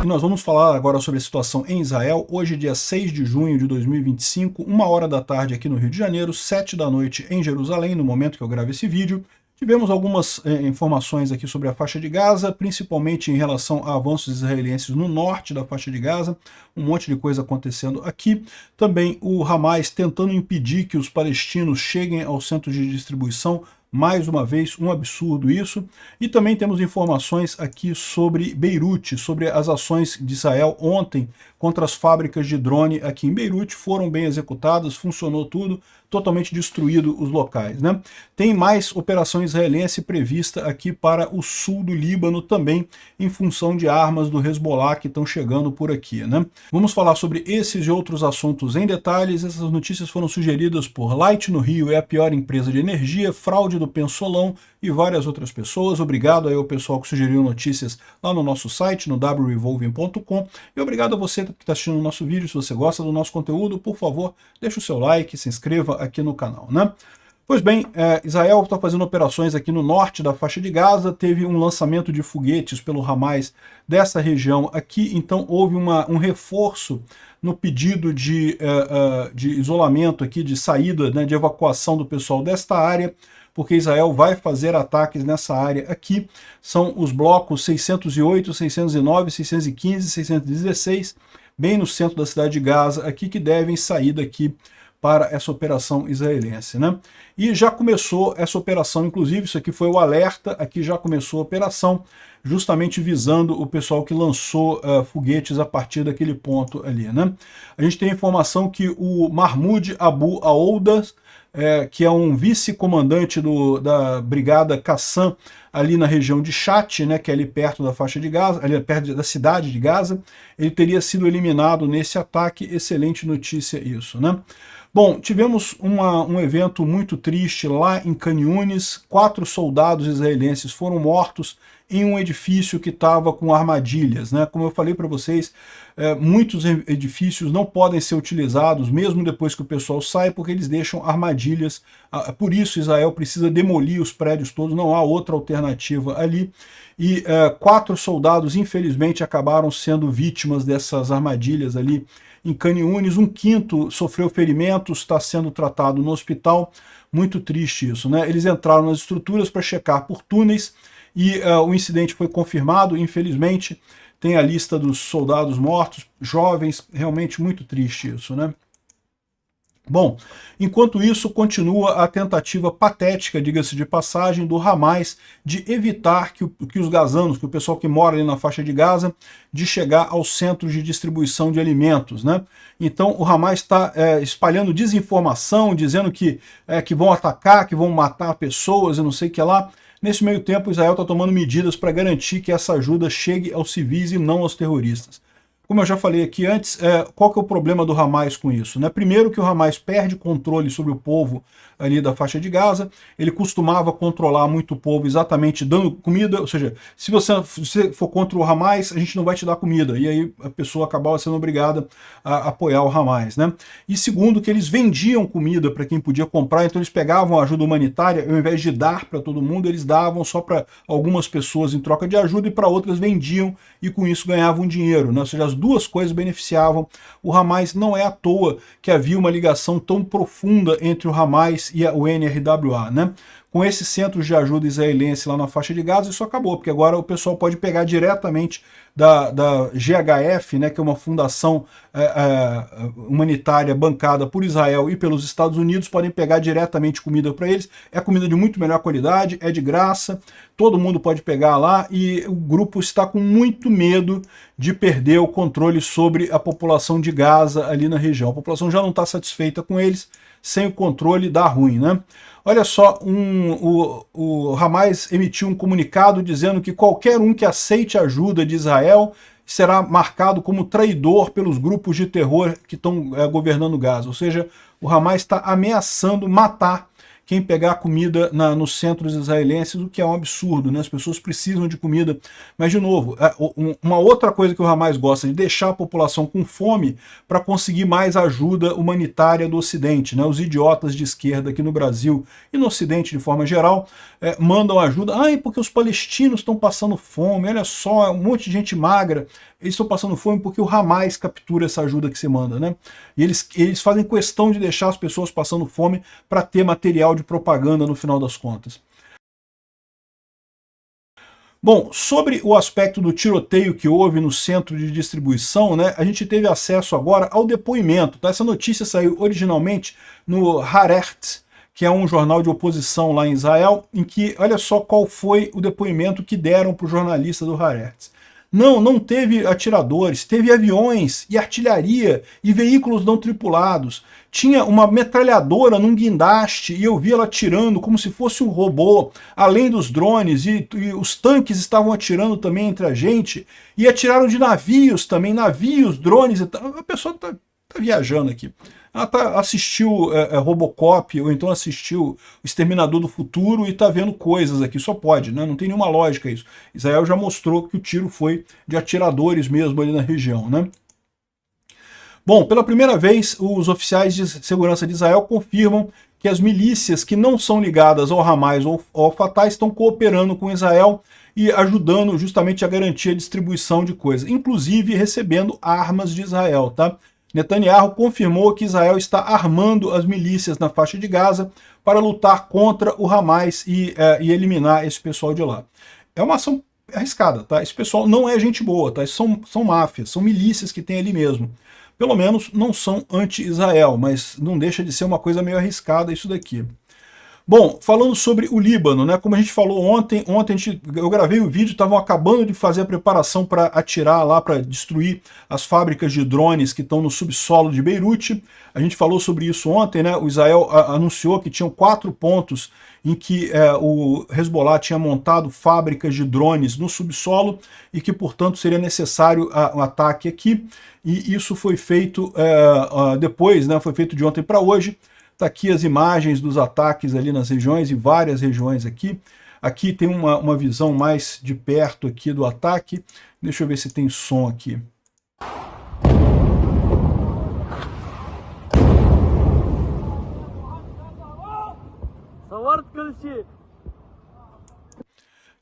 E nós vamos falar agora sobre a situação em Israel, hoje dia 6 de junho de 2025, 1h da tarde aqui no Rio de Janeiro, 7 da noite em Jerusalém, no momento que eu gravo esse vídeo. Tivemos algumas informações aqui sobre a faixa de Gaza, principalmente em relação a avanços israelenses no norte da faixa de Gaza, um monte de coisa acontecendo aqui. Também o Hamas tentando impedir que os palestinos cheguem ao centro de distribuição, mais uma vez, um absurdo isso. E também temos informações aqui sobre Beirute, sobre as ações de Israel ontem contra as fábricas de drone aqui em Beirute, foram bem executadas, funcionou tudo, totalmente destruído os locais, né? Tem mais operação israelense prevista aqui para o sul do Líbano também, em função de armas do Hezbollah que estão chegando por aqui, né? Vamos falar sobre esses e outros assuntos em detalhes. Essas notícias foram sugeridas por Light no Rio é a pior empresa de energia, fraude do Pensolão e várias outras pessoas. Obrigado aí ao pessoal que sugeriu notícias lá no nosso site, no wrevolving.com, e obrigado a você que está assistindo o nosso vídeo. Se você gosta do nosso conteúdo, por favor, deixa o seu like, se inscreva aqui no canal, né? Pois bem, Israel está fazendo operações aqui no norte da faixa de Gaza, teve um lançamento de foguetes pelo Hamas dessa região aqui, então houve um reforço no pedido de isolamento aqui, de saída, né, de evacuação do pessoal desta área, porque Israel vai fazer ataques nessa área aqui. São os blocos 608, 609, 615 e 616, bem no centro da cidade de Gaza, aqui, que devem sair daqui para essa operação israelense, né? E já começou essa operação, inclusive, isso aqui foi o alerta, aqui já começou a operação, justamente visando o pessoal que lançou foguetes a partir daquele ponto ali, né? A gente tem a informação que o Mahmoud Abu Aouda, que é um vice-comandante da Brigada Qassam, ali na região de Chat, né, que é ali perto da faixa de Gaza, ali perto da cidade de Gaza, ele teria sido eliminado nesse ataque. Excelente notícia isso, né? Bom, tivemos um evento muito triste lá em Khan Yunis. 4 soldados israelenses foram mortos em um edifício que estava com armadilhas, né? Como eu falei para vocês, muitos edifícios não podem ser utilizados, mesmo depois que o pessoal sai, porque eles deixam armadilhas. Por isso Israel precisa demolir os prédios todos, não há outra alternativa ali. E 4 soldados, infelizmente, acabaram sendo vítimas dessas armadilhas ali em Khan Yunis. Um quinto sofreu ferimentos, está sendo tratado no hospital. Muito triste isso, né? Eles entraram nas estruturas para checar por túneis e o incidente foi confirmado, infelizmente. Tem a lista dos soldados mortos, jovens, realmente muito triste isso, né? Bom, enquanto isso, continua a tentativa patética, diga-se de passagem, do Hamas de evitar que os gazanos, que o pessoal que mora ali na faixa de Gaza, de chegar aos centros de distribuição de alimentos, né? Então o Hamas está espalhando desinformação, dizendo que vão atacar, que vão matar pessoas e não sei o que lá. Nesse meio tempo, Israel está tomando medidas para garantir que essa ajuda chegue aos civis e não aos terroristas. Como eu já falei aqui antes, qual que é o problema do Hamas com isso, né? Primeiro, que o Hamas perde controle sobre o povo ali da faixa de Gaza. Ele costumava controlar muito o povo exatamente dando comida, ou seja, se você for contra o Hamas, a gente não vai te dar comida, e aí a pessoa acabava sendo obrigada a apoiar o Hamas, né? E segundo, que eles vendiam comida para quem podia comprar, então eles pegavam a ajuda humanitária, ao invés de dar para todo mundo, eles davam só para algumas pessoas em troca de ajuda, e para outras vendiam, e com isso ganhavam dinheiro, né? Ou seja, as duas coisas beneficiavam o Hamas. Não é à toa que havia uma ligação tão profunda entre o Hamas e o NRWA, né? Com esses centros de ajuda israelense lá na faixa de Gaza, isso acabou, porque agora o pessoal pode pegar diretamente da GHF, né, que é uma fundação humanitária bancada por Israel e pelos Estados Unidos, podem pegar diretamente comida para eles. É comida de muito melhor qualidade, é de graça, todo mundo pode pegar lá, e o grupo está com muito medo de perder o controle sobre a população de Gaza ali na região. A população já não está satisfeita com eles, sem o controle dá ruim, né? Olha só, o Hamas emitiu um comunicado dizendo que qualquer um que aceite a ajuda de Israel será marcado como traidor pelos grupos de terror que estão governando Gaza. Ou seja, o Hamas está ameaçando matar quem pegar comida nos centros israelenses, o que é um absurdo, né? As pessoas precisam de comida. Mas, de novo, uma outra coisa que o Hamas gosta, de deixar a população com fome para conseguir mais ajuda humanitária do Ocidente, né? Os idiotas de esquerda aqui no Brasil e no Ocidente de forma geral mandam ajuda. Porque os palestinos estão passando fome, olha só, um monte de gente magra. eles estão passando fome porque o Hamas captura essa ajuda que você manda, né? E eles fazem questão de deixar as pessoas passando fome para ter material de propaganda no final das contas. Bom, sobre o aspecto do tiroteio que houve no centro de distribuição, né, a gente teve acesso agora ao depoimento. Tá? Essa notícia saiu originalmente no Haaretz, que é um jornal de oposição lá em Israel, em que, olha só qual foi o depoimento que deram para o jornalista do Haaretz. Não teve atiradores, teve aviões e artilharia e veículos não tripulados. Tinha uma metralhadora num guindaste e eu vi ela atirando como se fosse um robô, além dos drones, e os tanques estavam atirando também entre a gente, e atiraram de navios também, navios, drones e tal. A pessoa tá viajando aqui. Ela assistiu Robocop, ou então assistiu O Exterminador do Futuro e está vendo coisas aqui. Só pode, né? Não tem nenhuma lógica isso. Israel já mostrou que o tiro foi de atiradores mesmo ali na região, né? Bom, pela primeira vez, os oficiais de segurança de Israel confirmam que as milícias que não são ligadas ao Hamas ou ao Fatah estão cooperando com Israel e ajudando justamente a garantir a distribuição de coisas, inclusive recebendo armas de Israel, tá? Netanyahu confirmou que Israel está armando as milícias na faixa de Gaza para lutar contra o Hamas e eliminar esse pessoal de lá. É uma ação arriscada, tá? Esse pessoal não é gente boa, tá? São máfias, são milícias que tem ali mesmo. Pelo menos não são anti-Israel, mas não deixa de ser uma coisa meio arriscada isso daqui. Bom, falando sobre o Líbano, né? Como a gente falou ontem eu gravei o vídeo, estavam acabando de fazer a preparação para atirar lá, para destruir as fábricas de drones que estão no subsolo de Beirute. A gente falou sobre isso ontem, né? O Israel anunciou que tinham 4 pontos em que o Hezbollah tinha montado fábricas de drones no subsolo e que, portanto, seria necessário um ataque aqui. E isso foi feito depois, né? Foi feito de ontem para hoje. Está aqui as imagens dos ataques ali nas regiões, e várias regiões aqui. Aqui tem uma visão mais de perto aqui do ataque. Deixa eu ver se tem som aqui.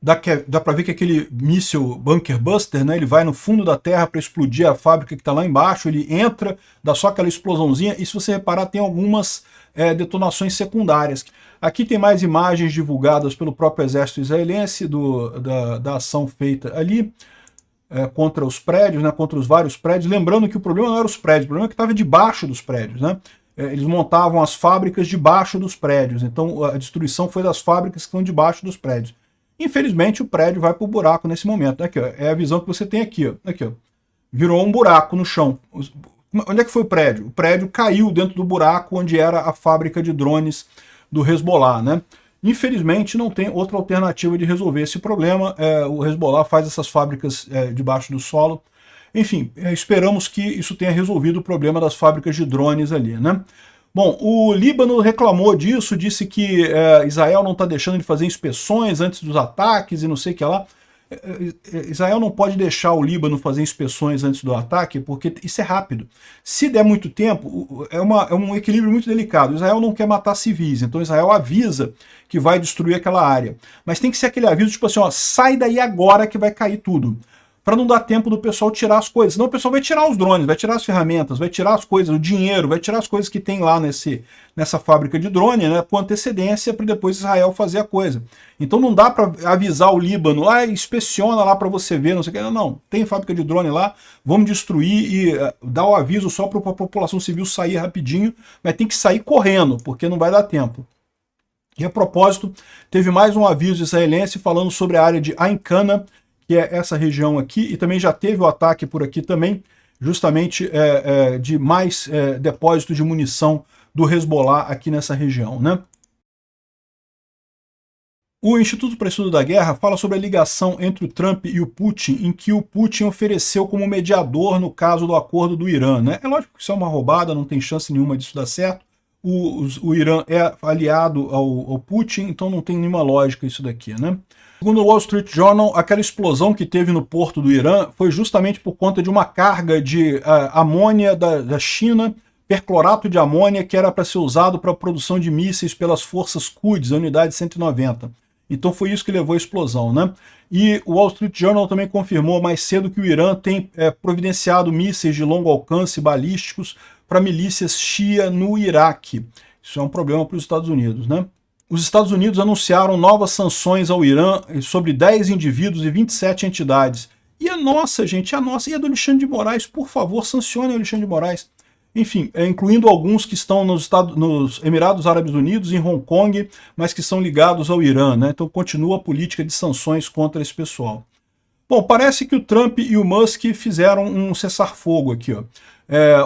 Dá para ver que aquele míssil Bunker Buster, né, ele vai no fundo da terra para explodir a fábrica que está lá embaixo, ele entra, dá só aquela explosãozinha, e se você reparar tem algumas detonações secundárias. Aqui tem mais imagens divulgadas pelo próprio exército israelense da ação feita ali contra os prédios, né, contra os vários prédios. Lembrando que o problema não era os prédios, o problema é que estava debaixo dos prédios, né? Eles montavam as fábricas debaixo dos prédios, então a destruição foi das fábricas que estão debaixo dos prédios. Infelizmente o prédio vai para o buraco nesse momento. Aqui, ó, é a visão que você tem aqui, ó. Aqui, ó. Virou um buraco no chão. Onde é que foi o prédio? O prédio caiu dentro do buraco onde era a fábrica de drones do Hezbollah, né? Infelizmente não tem outra alternativa de resolver esse problema. O Hezbollah faz essas fábricas debaixo do solo. Enfim, esperamos que isso tenha resolvido o problema das fábricas de drones ali, né? Bom, o Líbano reclamou disso, disse que Israel não está deixando de fazer inspeções antes dos ataques e não sei o que lá. Israel não pode deixar o Líbano fazer inspeções antes do ataque, porque isso é rápido. Se der muito tempo, é um equilíbrio muito delicado. Israel não quer matar civis, então Israel avisa que vai destruir aquela área. Mas tem que ser aquele aviso tipo assim, ó, sai daí agora que vai cair tudo. Para não dar tempo do pessoal tirar as coisas. Senão o pessoal vai tirar os drones, vai tirar as ferramentas, vai tirar as coisas, o dinheiro, vai tirar as coisas que tem lá nessa fábrica de drone, né, com antecedência para depois Israel fazer a coisa. Então não dá para avisar o Líbano, inspeciona lá para você ver, não sei o que. Não, tem fábrica de drone lá, vamos destruir e dar o aviso só para a população civil sair rapidinho, mas tem que sair correndo, porque não vai dar tempo. E a propósito, teve mais um aviso israelense falando sobre a área de Ain Qana, que é essa região aqui, e também já teve o ataque por aqui também, justamente de mais depósito de munição do Hezbollah aqui nessa região, né? O Instituto para o Estudo da Guerra fala sobre a ligação entre o Trump e o Putin, em que o Putin ofereceu como mediador no caso do acordo do Irã, né? É lógico que isso é uma roubada, não tem chance nenhuma disso dar certo. O Irã é aliado ao Putin, então não tem nenhuma lógica isso daqui, né? Segundo o Wall Street Journal, aquela explosão que teve no porto do Irã foi justamente por conta de uma carga de amônia da China, perclorato de amônia, que era para ser usado para a produção de mísseis pelas forças Quds, a unidade 190. Então foi isso que levou à explosão, né? E o Wall Street Journal também confirmou mais cedo que o Irã tem providenciado mísseis de longo alcance balísticos para milícias Shia no Iraque. Isso é um problema para os Estados Unidos, né? Os Estados Unidos anunciaram novas sanções ao Irã sobre 10 indivíduos e 27 entidades. E a nossa, gente, a nossa, e a do Alexandre de Moraes, por favor, sancione o Alexandre de Moraes. Enfim, incluindo alguns que estão nos Emirados Árabes Unidos, em Hong Kong, mas que são ligados ao Irã, né? Então continua a política de sanções contra esse pessoal. Bom, parece que o Trump e o Musk fizeram um cessar-fogo aqui, ó.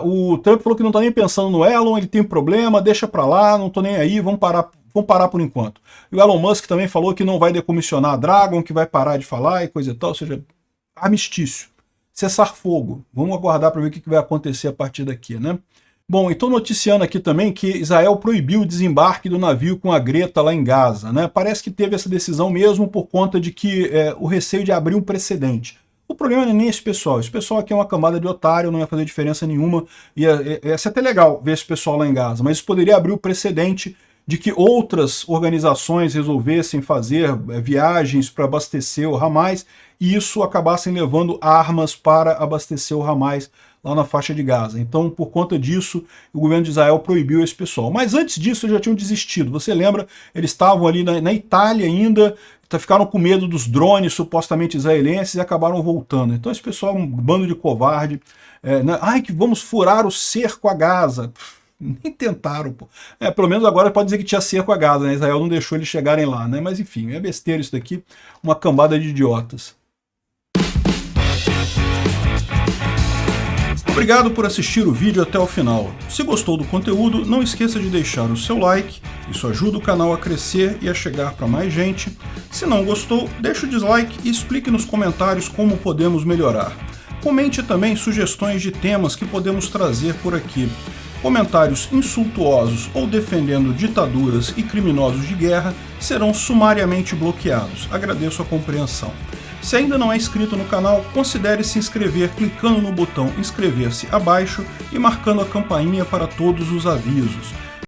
O Trump falou que não está nem pensando no Elon, ele tem problema, deixa para lá, não estou nem aí, vamos parar por enquanto. E o Elon Musk também falou que não vai decomissionar a Dragon, que vai parar de falar e coisa e tal, ou seja, armistício. Cessar-fogo. Vamos aguardar para ver o que vai acontecer a partir daqui, né? Bom, e estou noticiando aqui também que Israel proibiu o desembarque do navio com a Greta lá em Gaza, né? Parece que teve essa decisão mesmo por conta de que o receio de abrir um precedente. O problema não é nem esse pessoal. Esse pessoal aqui é uma camada de otário, não ia fazer diferença nenhuma. Ia ser até legal ver esse pessoal lá em Gaza, mas isso poderia abrir o precedente de que outras organizações resolvessem fazer viagens para abastecer o Hamas e isso acabassem levando armas para abastecer o Hamas lá na faixa de Gaza. Então, por conta disso, o governo de Israel proibiu esse pessoal. Mas antes disso, eles já tinham desistido. Você lembra? Eles estavam ali na Itália ainda, ficaram com medo dos drones supostamente israelenses e acabaram voltando. Então, esse pessoal é um bando de covarde. Ai, que vamos furar o cerco a Gaza. Nem tentaram, pô. Pelo menos agora pode dizer que tinha cerco a Gaza, né? Israel não deixou eles chegarem lá, né? Mas enfim, é besteira isso daqui, uma cambada de idiotas. Obrigado por assistir o vídeo até o final. Se gostou do conteúdo, não esqueça de deixar o seu like, isso ajuda o canal a crescer e a chegar para mais gente. Se não gostou, deixe o dislike e explique nos comentários como podemos melhorar. Comente também sugestões de temas que podemos trazer por aqui. Comentários insultuosos ou defendendo ditaduras e criminosos de guerra serão sumariamente bloqueados. Agradeço a compreensão. Se ainda não é inscrito no canal, considere se inscrever clicando no botão inscrever-se abaixo e marcando a campainha para todos os avisos.